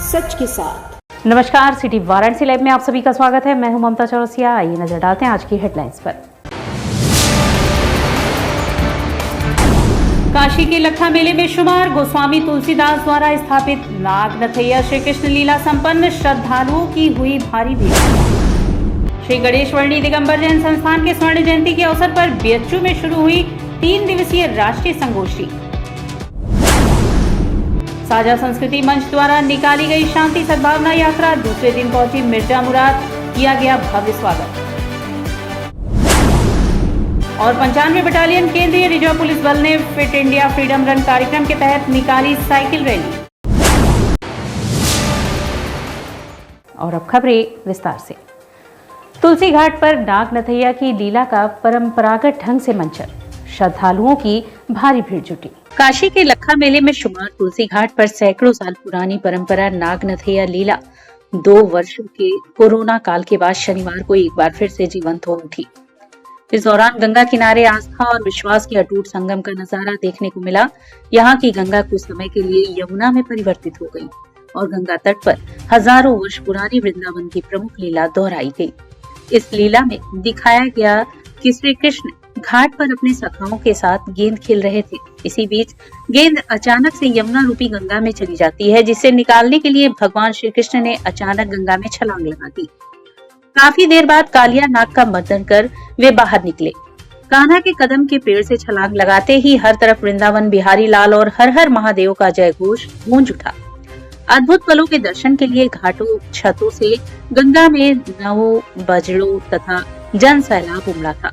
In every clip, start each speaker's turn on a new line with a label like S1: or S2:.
S1: सच के साथ।
S2: नमस्कार, सिटी वाराणसी लाइव में आप सभी का स्वागत है। मैं हूं ममता चौरसिया। आइए नजर डालते हैं आज की हेडलाइंस पर। काशी के लखा मेले में शुमार गोस्वामी तुलसीदास द्वारा स्थापित नागनथैया श्री कृष्ण लीला संपन्न, श्रद्धालुओं की हुई भारी भीड़। श्री गणेश वर्णी दिगंबर जैन संस्थान के स्वर्ण जयंती के अवसर पर बीएचयू में शुरू हुई 3 दिवसीय राष्ट्रीय संगोष्ठी। साझा संस्कृति मंच द्वारा निकाली गई शांति सद्भावना यात्रा, दूसरे दिन पहुंची मिर्जा मुराद, किया गया भव्य स्वागत। और 95 बटालियन केंद्रीय रिजर्व पुलिस बल ने फिट इंडिया फ्रीडम रन कार्यक्रम के तहत निकाली साइकिल रैली। और अब खबरें विस्तार से। तुलसी घाट पर नागनथैया की लीला का परंपरागत ढंग से मंचन, श्रद्धालुओं की भारी भीड़ जुटी। काशी के लखा मेले में शुमार तुलसी घाट पर सैकड़ों साल पुरानी परंपरा नागनथैया लीला 2 वर्षों के कोरोना काल के बाद शनिवार को एक बार फिर से जीवंत हो उठी। इस दौरान गंगा किनारे आस्था और विश्वास के अटूट संगम का नजारा देखने को मिला। यहाँ की गंगा कुछ समय के लिए यमुना में परिवर्तित हो गई और गंगा तट पर हजारों वर्ष पुरानी वृंदावन की प्रमुख लीला दोहराई गई। इस लीला में दिखाया गया कि श्री कृष्ण घाट पर अपने सखाओं के साथ गेंद खेल रहे थे। इसी बीच गेंद अचानक से यमुना रूपी गंगा में चली जाती है, जिसे निकालने के लिए भगवान श्री कृष्ण ने अचानक गंगा में छलांग लगा दी। काफी देर बाद कालिया नाग का मर्दन कर वे बाहर निकले। कान्हा के कदम के पेड़ से छलांग लगाते ही हर तरफ वृंदावन बिहारी लाल और हर हर महादेव का जय घोष गूंज उठा। अद्भुत पलों के दर्शन के लिए घाटों छतों से गंगा में नावों, बजड़ों तथा जन सैलाब उमड़ा था।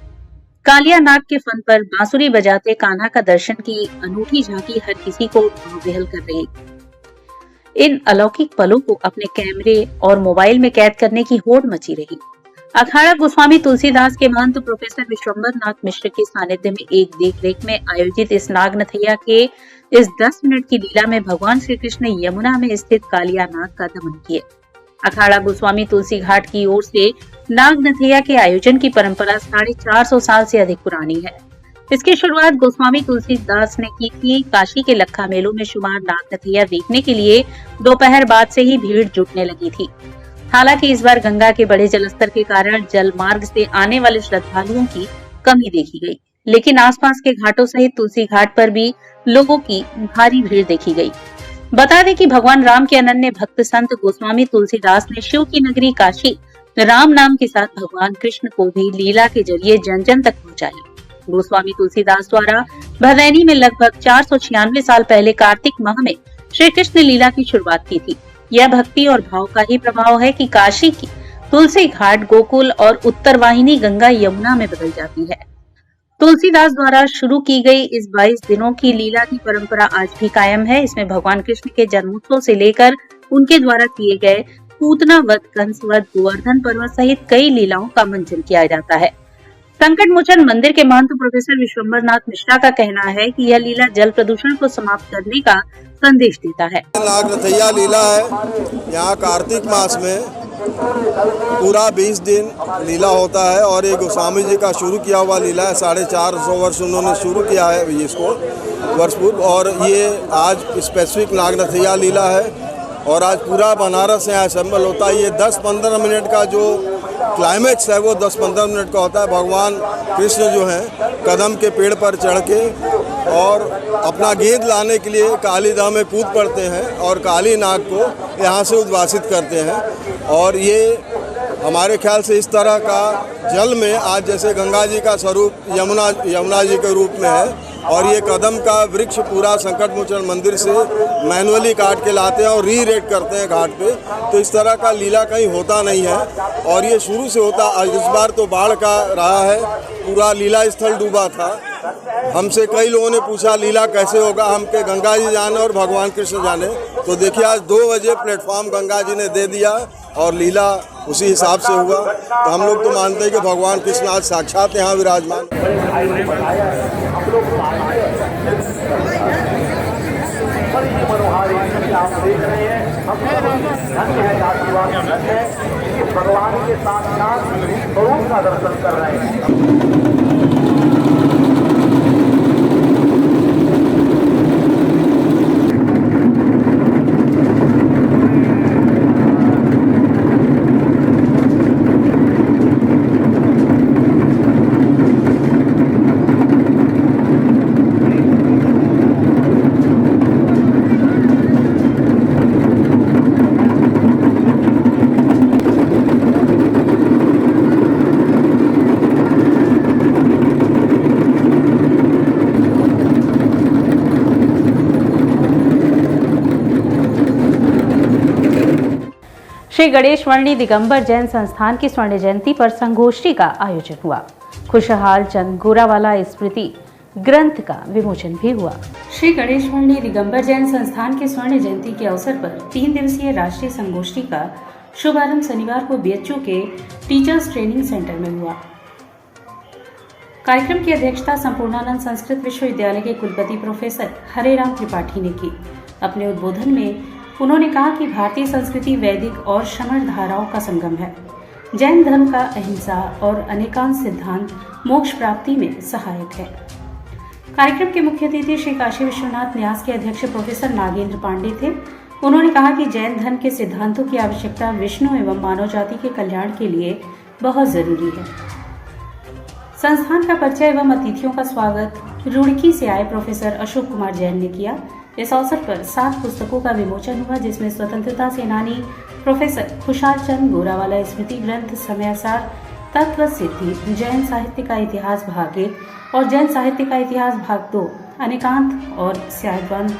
S2: कालिया नाग के फन पर बांसुरी बजाते कान्हा का दर्शन की अनूठी झांकी हर किसी को बेहल कर रही। इन अलौकिक पलों को अपने कैमरे और मोबाइल में कैद करने की होड़ मची रही। अखाड़ा गोस्वामी तुलसीदास के महंत प्रोफेसर विश्वम्बर नाथ मिश्र के सानिध्य में एक देखरेख में आयोजित इस नागनथैया के इस 10 मिनट की लीला में भगवान श्री कृष्ण ने यमुना में स्थित कालिया नाग का दमन किए। अखाड़ा गोस्वामी तुलसी घाट की ओर से नागनथैया के आयोजन की परंपरा 450 साल से अधिक पुरानी है। इसकी शुरुआत गोस्वामी तुलसीदास ने की थी। काशी के लखा मेलों में शुमार नागनथैया देखने के लिए दोपहर बाद से ही भीड़ जुटने लगी थी। हालांकि इस बार गंगा के बड़े जलस्तर के कारण जल मार्ग से आने वाले श्रद्धालुओं की कमी देखी गई, लेकिन आसपास के घाटों सहित तुलसी घाट पर भी लोगों की भारी भीड़ देखी गई। बता दें कि भगवान राम के अनन्य भक्त संत गोस्वामी तुलसीदास ने शिव की नगरी काशी राम नाम के साथ भगवान कृष्ण को भी लीला के जरिए जन जन तक पहुंचाया। गोस्वामी तुलसीदास द्वारा भदैनी में लगभग 496 साल पहले कार्तिक माह में श्री कृष्ण लीला की शुरुआत की थी। यह भक्ति और भाव का ही प्रभाव है कि काशी की तुलसी घाट गोकुल और उत्तर वाहिनी गंगा यमुना में बदल जाती है। तुलसीदास द्वारा शुरू की गई इस 22 दिनों की लीला की परंपरा आज भी कायम है। इसमें भगवान कृष्ण के जन्मोत्सव से लेकर उनके द्वारा किए गए पूतना वध, कंस वध, गोवर्धन पर्व सहित कई लीलाओं का मंचन किया जाता है। संकट मोचन मंदिर के महंत प्रोफेसर विश्वम्बर नाथ मिश्रा का कहना है कि यह लीला जल प्रदूषण को समाप्त करने का संदेश देता है।
S3: नागनथैया लीला है। यहाँ कार्तिक मास में पूरा 20 दिन लीला होता है और ये गोस्वामी जी का शुरू किया हुआ लीला है। 450 वर्ष उन्होंने शुरू किया है इसको वर्ष पूर्व, और ये आज स्पेसिफिक नागनथैया लीला है और आज पूरा बनारस यहाँ असेंबल होता है। ये 10-15 मिनट का जो क्लाइमेक्स है वो 10-15 मिनट का होता है। भगवान कृष्ण जो है कदम के पेड़ पर चढ़ के और अपना गेंद लाने के लिए काली दह में कूद पड़ते हैं और काली नाग को यहाँ से उद्वासित करते हैं। और ये हमारे ख्याल से इस तरह का जल में आज जैसे गंगा जी का स्वरूप यमुना जी के रूप में है और ये कदम का वृक्ष पूरा संकट मोचन मंदिर से मैनुअली काट के लाते हैं और री-रेट करते हैं घाट पे। तो इस तरह का लीला कहीं होता नहीं है और ये शुरू से होता। इस बार तो बाढ़ का रहा है, पूरा लीला स्थल डूबा था। हमसे कई लोगों ने पूछा लीला कैसे होगा, हम के गंगा जी जाने और भगवान कृष्ण जाने। तो देखिए आज 2 बजे प्लेटफॉर्म गंगा जी ने दे दिया और लीला उसी हिसाब से हुआ। तो हम लोग तो मानते हैं कि भगवान कृष्ण आज साक्षात यहाँ विराजमान।
S4: भगवान के साथ स्वरूप का दर्शन कर रहे हैं।
S2: श्री गणेश वर्णी दिगंबर जैन संस्थान की स्वर्ण जयंती पर संगोष्ठी का आयोजन हुआ। खुशहाल चंद गोरावाला स्मृति ग्रंथ का विमोचन भी हुआ। श्री गणेश वर्णी दिगंबर जैन संस्थान के स्वर्ण जयंती के अवसर पर 3 दिवसीय राष्ट्रीय संगोष्ठी का शुभारंभ शनिवार को बीएचयू के टीचर्स ट्रेनिंग सेंटर में हुआ। कार्यक्रम की अध्यक्षता संपूर्णानंद संस्कृत विश्वविद्यालय के कुलपति प्रोफेसर हरेराम त्रिपाठी ने की। अपने उद्बोधन में उन्होंने कहा कि भारतीय संस्कृति वैदिक और श्रमण धाराओं का संगम है। जैन धर्म का अहिंसा और अनेकांत सिद्धांत मोक्ष प्राप्ति में सहायक है। कार्यक्रम के मुख्य अतिथि श्री काशी विश्वनाथ न्यास के अध्यक्ष प्रोफेसर नागेंद्र पांडे थे। उन्होंने कहा कि जैन धर्म के सिद्धांतों की आवश्यकता विष्णु एवं मानव जाति के कल्याण के लिए बहुत जरूरी है। संस्थान का परिचय एवं अतिथियों का स्वागत रुड़की से आए प्रोफेसर अशोक कुमार जैन ने किया। इस अवसर पर 7 पुस्तकों का विमोचन हुआ, जिसमें स्वतंत्रता सेनानी प्रोफेसर खुशहाल चंद गोरावाला स्मृति ग्रंथ, समयसार, तत्व सिद्धि, जैन साहित्य का इतिहास भाग 1 और जैन साहित्य का इतिहास भाग 2, अनेकांत और स्यादवन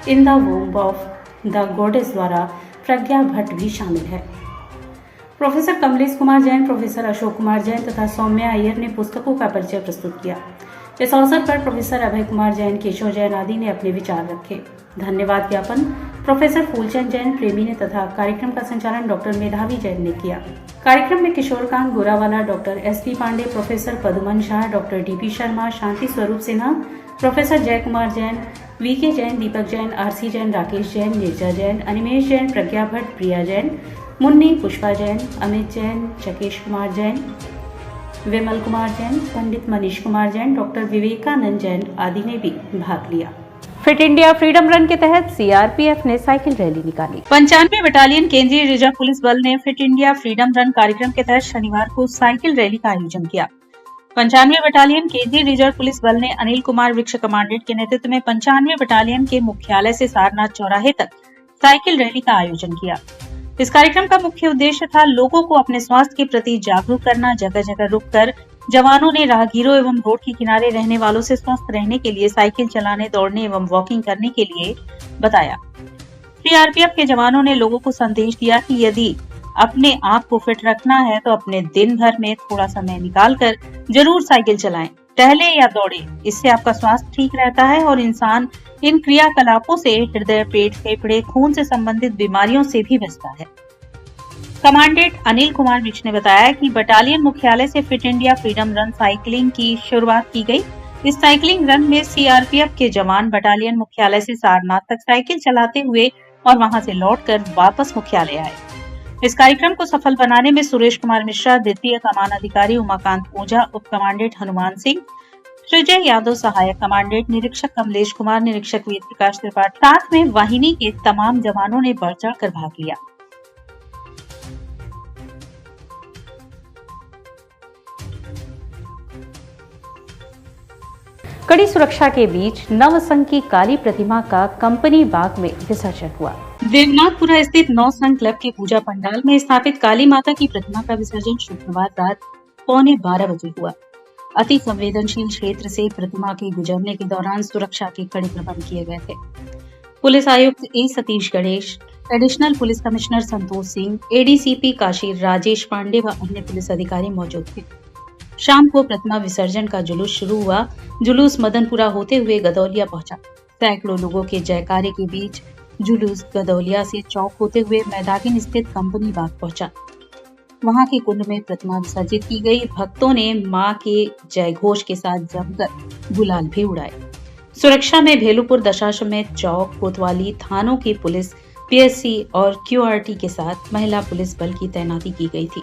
S2: in the womb of the goddess द्वारा प्रज्ञा भट्ट भी शामिल है। प्रोफेसर कमलेश कुमार जैन, प्रोफेसर अशोक कुमार जैन तथा सौम्या अय्यर ने पुस्तकों का परिचय प्रस्तुत किया। इस अवसर पर प्रोफेसर अभय कुमार जैन, केशव जैन आदि ने अपने विचार रखे। धन्यवाद ज्ञापन प्रोफेसर फूलचंद जैन प्रेमी ने तथा कार्यक्रम का संचालन डॉक्टर मेधावी जैन ने किया। कार्यक्रम में Kishorkant Gorawala, doctor SP Pandey, professor Paduman Shah, doctor DP Sharma, Shanti Swaroop Sinha, professor Jai Kumar Jain, VK Jain, Deepak Jain, RC Jain, Rakesh Jain, Neerja Jain, Animesh Jain, Pragya Bhatt, Priya Jain, Munni, Pushpa Jain, Amit Jain, Chakesh Kumar Jain, Vimal Kumar Jain, Pandit Manish Kumar Jain, doctor Vivekanand Jain आदि ने भी भाग लिया। फिट इंडिया फ्रीडम रन के तहत सीआरपीएफ ने साइकिल रैली निकाली। 95 बटालियन केंद्रीय रिजर्व पुलिस बल ने फिट इंडिया फ्रीडम रन कार्यक्रम के तहत शनिवार को साइकिल रैली का आयोजन किया। 95 बटालियन केंद्रीय रिजर्व पुलिस बल ने अनिल कुमार वृक्ष कमांडेंट के नेतृत्व में 95 बटालियन के मुख्यालय से सारनाथ चौराहे तक साइकिल रैली का आयोजन किया। इस कार्यक्रम का मुख्य उद्देश्य था लोगों को अपने स्वास्थ्य के प्रति जागरूक करना। जगह जगह रुककर जवानों ने राहगीरों एवं रोड के किनारे रहने वालों से स्वस्थ रहने के लिए साइकिल चलाने, दौड़ने एवं वॉकिंग करने के लिए बताया। सीआरपीएफ के जवानों ने लोगों को संदेश दिया कि यदि अपने आप को फिट रखना है तो अपने दिन भर में थोड़ा समय निकालकर जरूर साइकिल चलाएं, टहले या दौड़े। इससे आपका स्वास्थ्य ठीक रहता है और इंसान इन क्रियाकलापों से हृदय, पेट, फेफड़े, खून से संबंधित बीमारियों से भी बचता है। कमांडेंट अनिल कुमार मिश्र ने बताया कि बटालियन मुख्यालय से fit India freedom run cycling की शुरुआत की गई। इस साइकिलिंग रन में सीआरपीएफ के जवान बटालियन मुख्यालय से सारनाथ तक साइकिल चलाते हुए और वहां से लौटकर वापस मुख्यालय आए। इस कार्यक्रम को सफल बनाने में सुरेश कुमार मिश्रा, द्वितीय कमान अधिकारी उमाकांत पूजा, उप कमांडेंट हनुमान सिंह, सृजय यादव, सहायक कमांडेंट निरीक्षक कमलेश कुमार, निरीक्षक वीर प्रकाश त्रिपाठी, साथ में वाहिनी के तमाम जवानों ने बढ़ चढ़ कर भाग लिया। कड़ी सुरक्षा के बीच नवसंघ की काली प्रतिमा का कंपनी बाग में विसर्जन हुआ। देवनाथपुरा स्थित नवसंघ क्लब के पूजा पंडाल में स्थापित काली माता की प्रतिमा का विसर्जन शुक्रवार रात 11:15 बजे हुआ। अति संवेदनशील क्षेत्र से प्रतिमा के गुजरने के दौरान सुरक्षा के कड़े प्रबंध किए गए थे। पुलिस आयुक्त A Satish Ganesh, additional police commissioner Santosh Singh, ADCP Kashi Rajesh Pandey व अन्य पुलिस अधिकारी मौजूद थे। शाम को प्रतिमा विसर्जन का जुलूस शुरू हुआ। जुलूस मदनपुरा होते हुए गदौलिया पहुंचा। सैकड़ों लोगों के जयकारे के बीच जुलूस गदौलिया से चौक होते हुए मैदागिन स्थित कंपनी बाग पहुंचा। वहां के कुंड में प्रतिमा विसर्जित की गई। भक्तों ने मां के जय घोष के साथ जमकर गुलाल भी उड़ाए। सुरक्षा में भेलूपुर दशाश्वमेध चौक, कोतवाली थानों की पुलिस, पीएससी और क्यूआरटी के साथ महिला पुलिस बल की तैनाती की गई थी।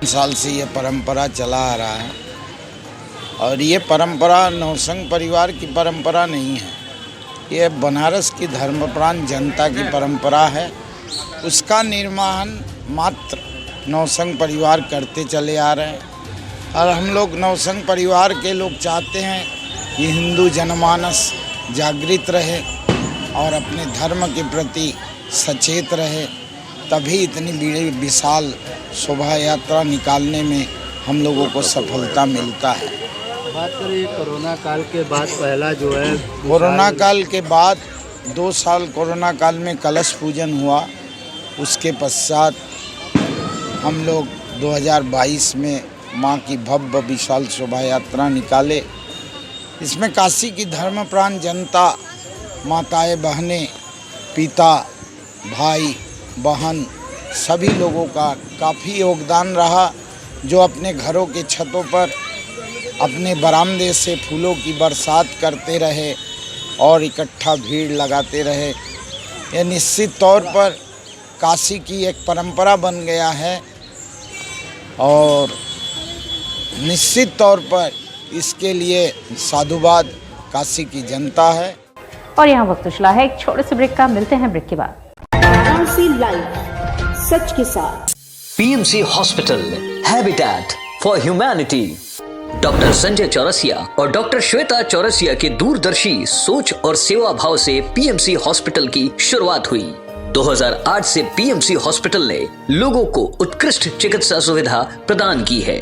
S1: साल से ये परंपरा चला आ रहा है और ये परंपरा नौसंग परिवार की परंपरा नहीं है, ये बनारस की धर्मप्राण जनता की परंपरा है। उसका निर्वहन मात्र नौसंग परिवार करते चले आ रहे हैं और हम लोग नौसंग परिवार के लोग चाहते हैं कि हिंदू जनमानस जागृत रहे और अपने धर्म के प्रति सचेत रहे, तभी इतनी विशाल शोभा यात्रा निकालने में हम लोगों को सफलता मिलता है।
S5: बात करें कोरोना काल के बाद पहला जो है
S1: कोरोना काल के बाद 2 साल कोरोना काल में कलश पूजन हुआ, उसके पश्चात हम लोग 2022 में माँ की भव्य विशाल शोभा यात्रा निकाले। इसमें काशी की धर्मप्राण जनता, माताएं, बहनें, पिता, भाई, बहन सभी लोगों का काफ़ी योगदान रहा, जो अपने घरों के छतों पर अपने बरामदे से फूलों की बरसात करते रहे और इकट्ठा भीड़ लगाते रहे। यह निश्चित तौर पर काशी की एक परंपरा बन गया है और निश्चित तौर पर इसके लिए साधुवाद काशी की जनता है।
S2: और यहाँ वक्त उछला है एक छोटे से ब्रेक का, मिलते हैं ब्रेक के बाद।
S6: वाराणसी लाइव, सच के साथ।
S7: PMC hospital, habitat for humanity. Doctor Sanjay Chaurasia और डॉक्टर श्वेता चौरसिया के दूरदर्शी सोच और सेवा भाव से पीएमसी हॉस्पिटल की शुरुआत हुई। 2008 से पीएमसी हॉस्पिटल ने लोगों को उत्कृष्ट चिकित्सा सुविधा प्रदान की है।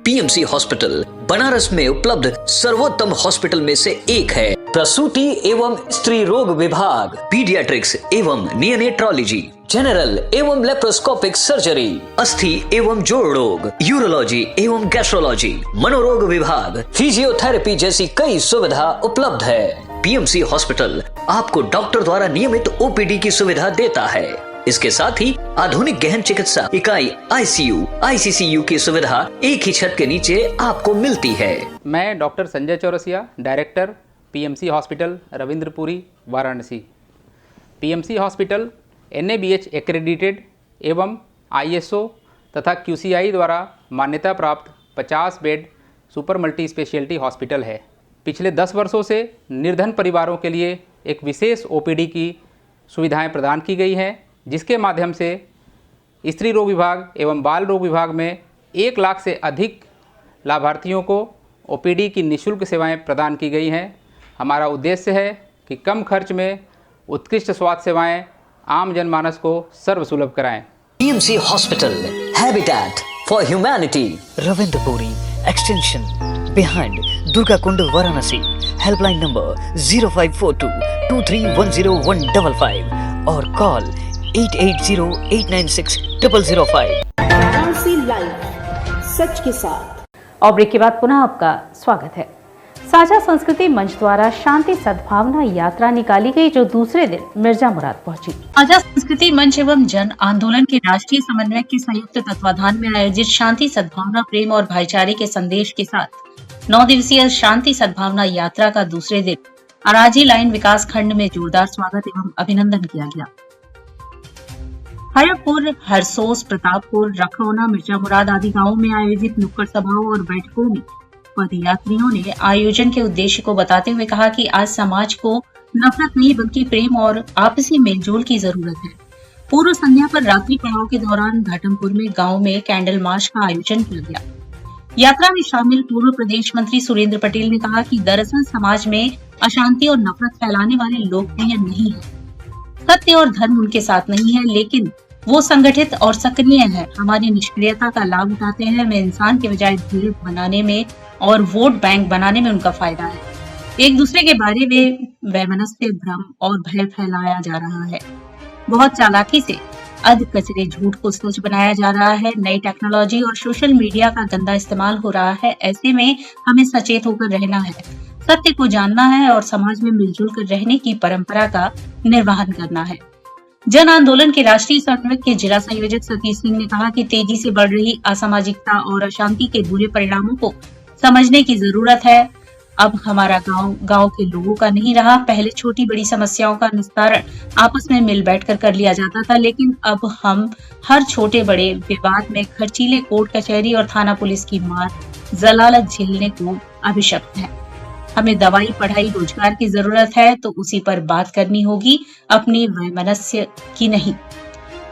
S7: पीएमसी हॉस्पिटल बनारस में उपलब्ध सर्वोत्तम हॉस्पिटल में से एक है। प्रसूति एवं स्त्री रोग विभाग, पीडियाट्रिक्स एवं नियोनेट्रोलॉजी, जनरल एवं लेप्रोस्कोपिक सर्जरी, अस्थि एवं जोड़ रोग, यूरोलॉजी एवं गैस्ट्रोलॉजी, मनोरोग विभाग, फिजियोथेरेपी जैसी कई सुविधा उपलब्ध है। पीएमसी हॉस्पिटल आपको डॉक्टर द्वारा नियमित ओपीडी की सुविधा देता है। इसके साथ ही आधुनिक गहन चिकित्सा इकाई आईसीयू, आईसीसीयू की सुविधा एक ही छत के नीचे आपको मिलती है।
S8: मैं doctor Sanjay Chaurasia, director PMC hospital Ravindrapuri, Varanasi. PMC hospital NABH accredited एवं ISO तथा QCI द्वारा मान्यता प्राप्त 50 bed super multi speciality hospital है। पिछले 10 वर्षों से निर्धन परिवारों के लिए एक विशेष OPD की सुविधाएं प्रदान की गई हैं, जिसके माध्यम से स्त्री रोग विभाग एवं बाल रोग विभाग में 1 लाख से अधिक लाभार्थियों को OPD की निःशुल्क सेवाएं प्रदान की गई हैं। हमारा उद्देश्य है कि कम खर्च में उत्कृष्ट स्वास्थ्य सेवाएं आम जनमानस को सर्वसुलभ कराएं।
S7: PMC hospital, habitat for humanity, Ravindrapuri extension behind Durga Kund, Varanasi. Helpline number 0542231055 और कॉल 8808960005।
S6: वाराणसी लाइव, सच के साथ।
S2: और ब्रेक के बाद पुनः आपका स्वागत है। साझा संस्कृति मंच द्वारा शांति सद्भावना यात्रा निकाली गई, जो दूसरे दिन मिर्जा मुराद पहुंची।
S9: साझा संस्कृति मंच एवं जन आंदोलन के राष्ट्रीय समन्वयक के संयुक्त तत्वाधान में आयोजित शांति सद्भावना, प्रेम और भाईचारे के संदेश के साथ 9 दिवसीय शांति सद्भावना यात्रा का दूसरे दिन अराजी लाइन विकास खंड में जोरदार स्वागत एवं अभिनंदन किया गया। हरपुर, हरसोस, प्रतापपुर, रखौना, मिर्जा मुराद आदि गाँवों में आयोजित नुक्कड़ सभाओं और बैठकों में पदयात्रियों ने आयोजन के उद्देश्य को बताते हुए कहा कि आज समाज को नफरत नहीं बल्कि प्रेम और आपसी मेलजोल की जरूरत है। पूर्व संध्या पर रात्रि पड़ाव के दौरान घाटमपुर में गांव में कैंडल मार्च का आयोजन किया गया। यात्रा में शामिल पूर्व प्रदेश मंत्री सुरेंद्र पटेल ने कहा कि दरअसल समाज में अशांति और नफरत फैलाने वाले लोकप्रिय नहीं है। सत्य और धर्म उनके साथ नहीं है, लेकिन वो संगठित और सक्रिय है। हमारी निष्क्रियता का लाभ उठाते हैं। वे इंसान के बजाय भीड़ बनाने में और वोट बैंक बनाने में उनका फायदा है। एक दूसरे के बारे में वैमनस्य, भ्रम और भय फैलाया जा रहा है। बहुत चालाकी से अध कचरे झूठ को सच बनाया जा रहा है। नई टेक्नोलॉजी और सोशल मीडिया का गंदा इस्तेमाल हो रहा है। ऐसे में हमें सचेत होकर रहना है, सत्य को जानना है और समाज में मिलजुल कर रहने की परंपरा का निर्वहन करना है। जन आंदोलन के राष्ट्रीय समन्वयक के जिला संयोजक सतीश सिंह ने कहा कि तेजी से बढ़ रही असामाजिकता और अशांति के बुरे परिणामों को समझने की जरूरत है। अब हमारा गांव गांव के लोगों का नहीं रहा। पहले छोटी बड़ी समस्याओं का निस्तारण आपस में मिल बैठकर कर लिया जाता था, लेकिन अब हम हर छोटे बड़े विवाद में खर्चीले कोर्ट कचहरी और थाना पुलिस की मार जलालत झेलने को अभिशप्त है। हमें दवाई, पढ़ाई, रोजगार की जरूरत है तो उसी पर बात करनी होगी, अपनी वैमनस्य की नहीं।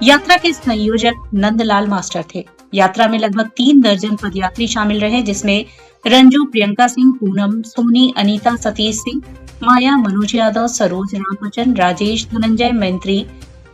S9: यात्रा के संयोजक नंदलाल मास्टर थे। यात्रा में लगभग 3 दर्जन पदयात्री शामिल रहे, जिसमें रंजू, प्रियंका सिंह, पूनम, सोनी, अनीता, सतीश सिंह, माया, मनोज यादव, सरोज, रामवचन, राजेश, धनंजय, मैत्री,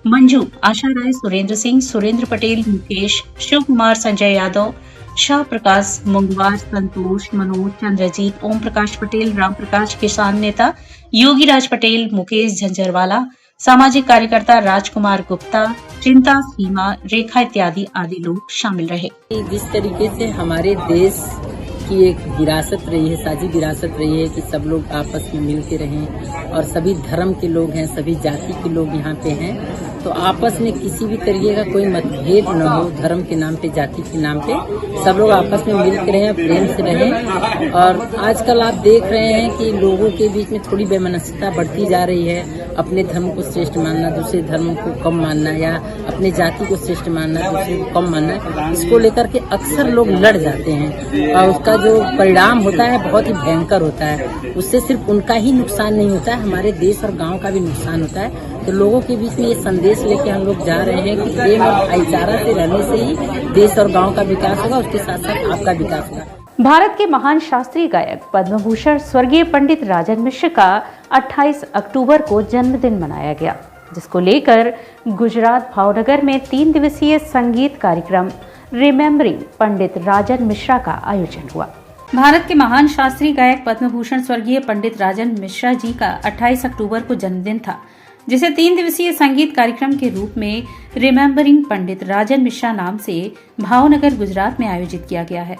S9: मंजू, आशा राय, सुरेंद्र सिंह, सुरेंद्र पटेल, मुकेश, शिव कुमार, संजय यादव, शाह प्रकाश, मुंगवार, संतोष, मनोज, चंद्रजीत, ओम प्रकाश पटेल, राम प्रकाश, किसान नेता योगी राज पटेल, मुकेश झंझरवाला, सामाजिक कार्यकर्ता राजकुमार गुप्ता, चिंता, सीमा, रेखा इत्यादि आदि लोग शामिल रहे।
S10: जिस तरीके से हमारे देश की एक विरासत रही है, साझी विरासत रही है कि सब लोग आपस में मिल के रहें और सभी धर्म के लोग हैं, सभी जाति के लोग यहाँ पे हैं, तो आपस में किसी भी तरीके का कोई मतभेद न हो, धर्म के नाम पे, जाति के नाम पे सब लोग आपस में मिल के रहें, प्रेम से रहें। और आजकल आप देख रहे हैं कि लोगों के बीच में थोड़ी बेमनस्यता बढ़ती जा रही है। अपने धर्म को श्रेष्ठ मानना, दूसरे धर्म को कम मानना, या अपने जाति को श्रेष्ठ मानना, दूसरे को कम मानना, इसको लेकर के अक्सर लोग लड़ जाते हैं और उसका जो परिणाम होता है बहुत ही भयंकर होता है। उससे सिर्फ उनका ही नुकसान नहीं होता है, हमारे देश और गांव का भी नुकसान होता है। तो लोगों के बीच में ये संदेश लेके हम लोग जा रहे हैं कि प्रेम और भाईचारा से रहने से ही देश और गांव का विकास होगा, उसके साथ साथ आपका विकास होगा।
S2: भारत के महान शास्त्रीय गायक पद्म भूषण स्वर्गीय पंडित राजन मिश्र का 28 अक्टूबर को जन्मदिन मनाया गया, जिसको लेकर गुजरात भावनगर में 3 दिवसीय संगीत कार्यक्रम रिमेम्बरिंग पंडित राजन मिश्रा का आयोजन हुआ। भारत के महान शास्त्रीय गायक पद्म भूषण स्वर्गीय पंडित राजन मिश्रा जी का 28 अक्टूबर को जन्मदिन था, जिसे 3 दिवसीय संगीत कार्यक्रम के रूप में रिमेम्बरिंग पंडित राजन मिश्रा नाम से भावनगर गुजरात में आयोजित किया गया है।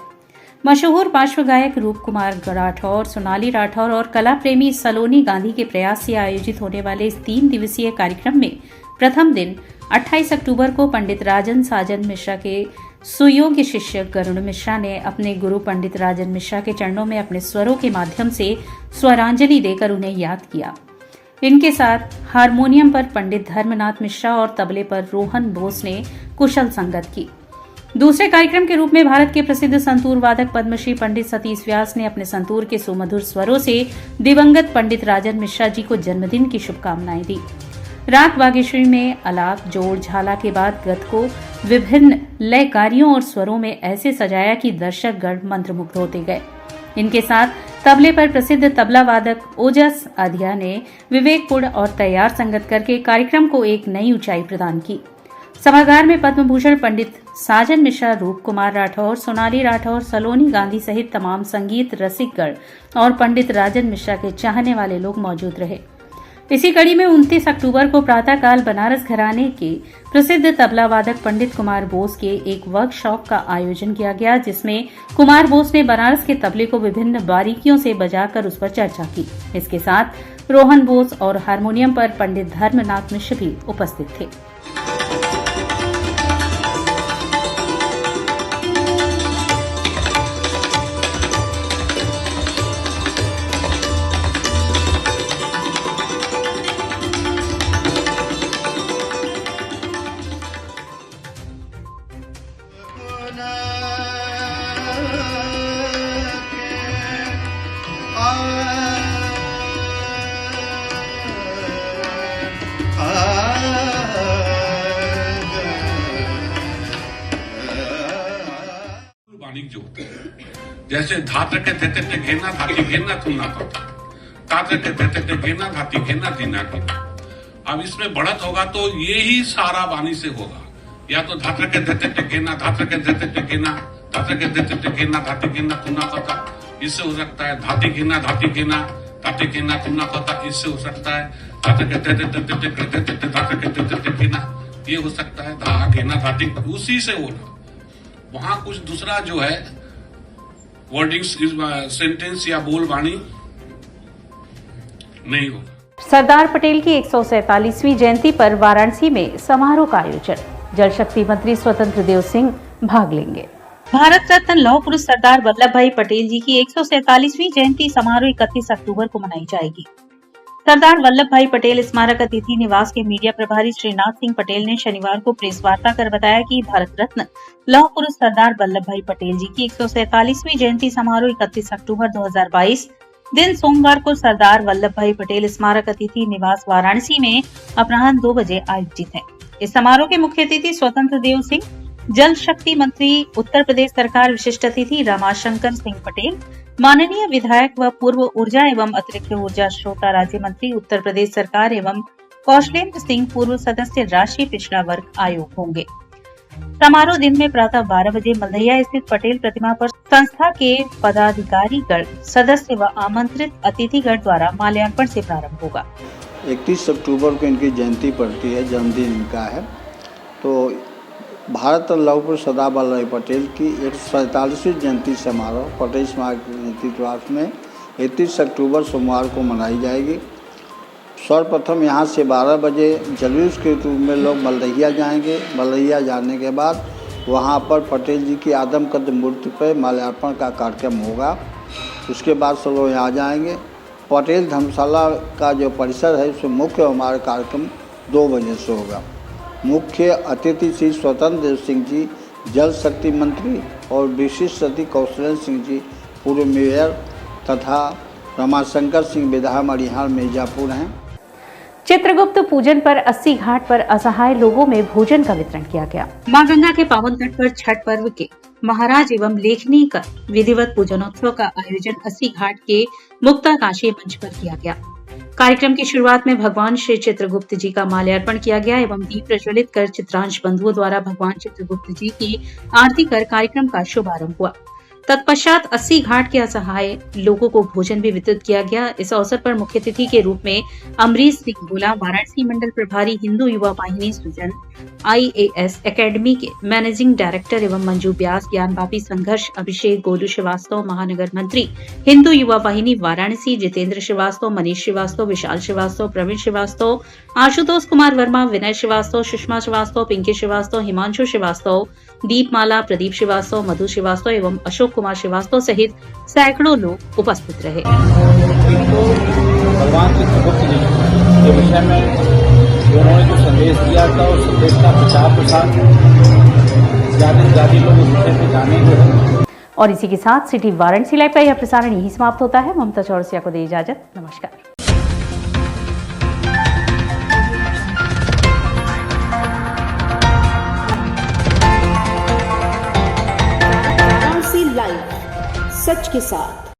S2: मशहूर पार्श्व गायक रूप कुमार राठौर, सोनाली राठौर और कला प्रेमी सलोनी गांधी के प्रयास से आयोजित होने वाले इस 3 दिवसीय कार्यक्रम में प्रथम दिन 28 अक्टूबर को पंडित राजन साजन मिश्रा के सुयोग्य शिष्य गरुड़ मिश्रा ने अपने गुरु पंडित राजन मिश्रा के चरणों में अपने स्वरों के माध्यम से स्वरांजलि देकर उन्हें याद किया। इनके साथ हारमोनियम पर पंडित धर्मनाथ मिश्रा और तबले पर रोहन बोस ने कुशल संगत की। दूसरे कार्यक्रम के रूप में भारत के प्रसिद्ध संतूर वादक पद्मश्री पंडित सतीश व्यास ने अपने संतूर के सुमधुर स्वरों से दिवंगत पंडित राजन मिश्रा जी को जन्मदिन की शुभकामनाएं दी। राग बागेश्वरी में अलाप, जोड़, झाला के बाद गत को विभिन्न लयकारियों और स्वरों में ऐसे सजाया कि दर्शक गण मंत्रमुग्ध होते गए। इनके साथ तबले पर प्रसिद्ध तबला वादक ओजस आधिया ने विवेकपुर और तैयार संगत करके कार्यक्रम को एक नई ऊंचाई प्रदान की। सभागार में पद्म भूषण पंडित साजन मिश्रा, रूप कुमार राठौर, सोनाली राठौर, सलोनी गांधी सहित तमाम संगीत रसिकगण और पंडित राजन मिश्रा के चाहने वाले लोग मौजूद रहे। इसी कड़ी में 29 अक्टूबर को प्रातःकाल बनारस घराने के प्रसिद्ध तबला वादक पंडित कुमार बोस के एक वर्कशॉप का आयोजन किया गया, जिसमें कुमार बोस ने बनारस के तबले को विभिन्न बारीकियों से बजाकर उस पर चर्चा की। इसके साथ रोहन बोस और हारमोनियम पर पंडित धर्मनाथ मिश्र भी उपस्थित थे।
S11: जो जैसे धात्र के देते थे घेना धाती घेना तुमना था, तात्र के देते थे घेना धाती घेना दीना की। अब इसमें बढ़त होगा तो ये ही सारा वाणी से होगा, या तो धात्र के देते थे घेना, धात्र के देते थे घेना, धात्र के देते थे घेना धाती घेना तुमना था, इससे हो सकता है धाती घेना धाती घेना धाती घेना तुमना था, इससे हो सकता है धात्र के देते थे धात्र के देते थे घेना, ये हो सकता है धा घेना धाती, उसी से होगा। वहां कुछ दूसरा जो है वर्डिंग्स सेंटेंस या बोल वाणी नहीं होगा।
S2: सरदार पटेल की 147वीं जयंती पर वाराणसी में समारोह का आयोजन, जल शक्ति मंत्री स्वतंत्र देव सिंह भाग लेंगे।
S9: भारत रत्न लौह पुरुष सरदार वल्लभ भाई पटेल जी की 147वीं जयंती समारोह 31 अक्टूबर को मनाई जाएगी। सरदार वल्लभ भाई पटेल स्मारक अतिथि निवास के मीडिया प्रभारी श्रीनाथ सिंह पटेल ने शनिवार को प्रेस वार्ता कर बताया कि भारत रत्न लौह पुरुष सरदार वल्लभ भाई पटेल जी की 147वीं जयंती समारोह 31 अक्टूबर 2022 दिन सोमवार को सरदार वल्लभ भाई पटेल स्मारक अतिथि निवास वाराणसी में अपराह्न 2 बजे आयोजित है। इस समारोह के मुख्य अतिथि स्वतंत्र देव सिंह, जल शक्ति मंत्री उत्तर प्रदेश सरकार, विशिष्ट अतिथि रमाशंकर सिंह पटेल, माननीय विधायक व पूर्व ऊर्जा एवं अतिरिक्त ऊर्जा स्रोता राज्य मंत्री उत्तर प्रदेश सरकार एवं कौशलेंद्र सिंह, पूर्व सदस्य राष्ट्रीय पिछड़ा वर्ग आयोग होंगे। समारोह दिन में प्रातः 12 बजे मलदहिया स्थित पटेल प्रतिमा पर संस्था के पदाधिकारीगण, सदस्य व आमंत्रित अतिथिगण द्वारा माल्यार्पण से प्रारंभ होगा।
S5: 31 अक्टूबर को इनकी जयंती पड़ती है, जन्मदिन इनका है। तो भारत रत्न लौह पुरुष सरदार वल्लभ भाई पटेल की 147वीं जयंती समारोह पटेल स्मारक निवास में 31 अक्टूबर सोमवार को मनाई जाएगी। सर्वप्रथम यहाँ से 12 बजे जलूस के रूप में लोग मलदहिया जाएंगे। मलदहिया जाने के बाद वहाँ पर पटेल जी की आदमकद मूर्ति पर माल्यार्पण का कार्यक्रम होगा। उसके बाद सब लोग यहाँ जाएंगे। पटेल धर्मशाला का जो परिसर है उसमें मुख्य हमारा कार्यक्रम 2 बजे से होगा। मुख्य अतिथि श्री स्वतंत्र देव सिंह जी, जल शक्ति मंत्री, और विशिष्ट अतिथि कौशलेंद्र सिंह जी, पूर्व मेयर, तथा रमाशंकर सिंह विधायक मड़िहार मिर्जापुर हैं।
S2: चित्रगुप्त पूजन पर 80 घाट पर असहाय लोगों में भोजन का वितरण किया गया।
S9: मां गंगा के पावन तट पर छठ पर्व के महाराज एवं लेखनी का विधिवत पूजनोत्सव का आयोजन 80 घाट के मुक्ताकाशी मंच पर किया गया। कार्यक्रम की शुरुआत में भगवान श्री चित्रगुप्त जी का माल्यार्पण किया गया एवं दीप प्रज्वलित कर चित्रांश बंधुओं द्वारा भगवान चित्रगुप्त जी की आरती कर कार्यक्रम का शुभारंभ हुआ। तत्पश्चात 80 घाट के असहाय लोगों को भोजन भी वितरित किया गया। इस अवसर पर मुख्य अतिथि के रूप में अमरीश सिंह गोला, वाराणसी मंडल प्रभारी, हिंदू युवा वाहिनी सृजन, IAS एकेडमी के मैनेजिंग डायरेक्टर एवं मंजू व्यास, ज्ञानवापी संघर्ष, अभिषेक गोलू श्रीवास्तव, महानगर मंत्री, हिंदू युवा वाहिनी वाराणसी, जितेंद्र श्रीवास्तव, मनीष श्रीवास्तव, विशाल श्रीवास्तव, प्रवीण श्रीवास्तव, आशुतोष कुमार वर्मा, विनय श्रीवास्तव, सुषमा श्रीवास्तव, पिंकी श्रीवास्तव, हिमांशु श्रीवास्तव, दीपमाला, प्रदीप श्रीवास्तव, मधु श्रीवास्तव एवं अशोक कुमार श्रीवास्तव सहित सैकड़ों लोग उपस्थित रहे।
S5: भगवान चित्रगुप्त जी के विषय में उन्होंने जो संदेश दिया था उस संदेश का प्रचार प्रसार ज्यादा से ज्यादा लोग उस विषय पे जानेंगे।
S2: और इसी के साथ सिटी वाराणसी लाइव का यह प्रसारण यही समाप्त होता है। ममता चौरसिया को दे इजाजत। नमस्कार।
S6: लाइव सच के साथ।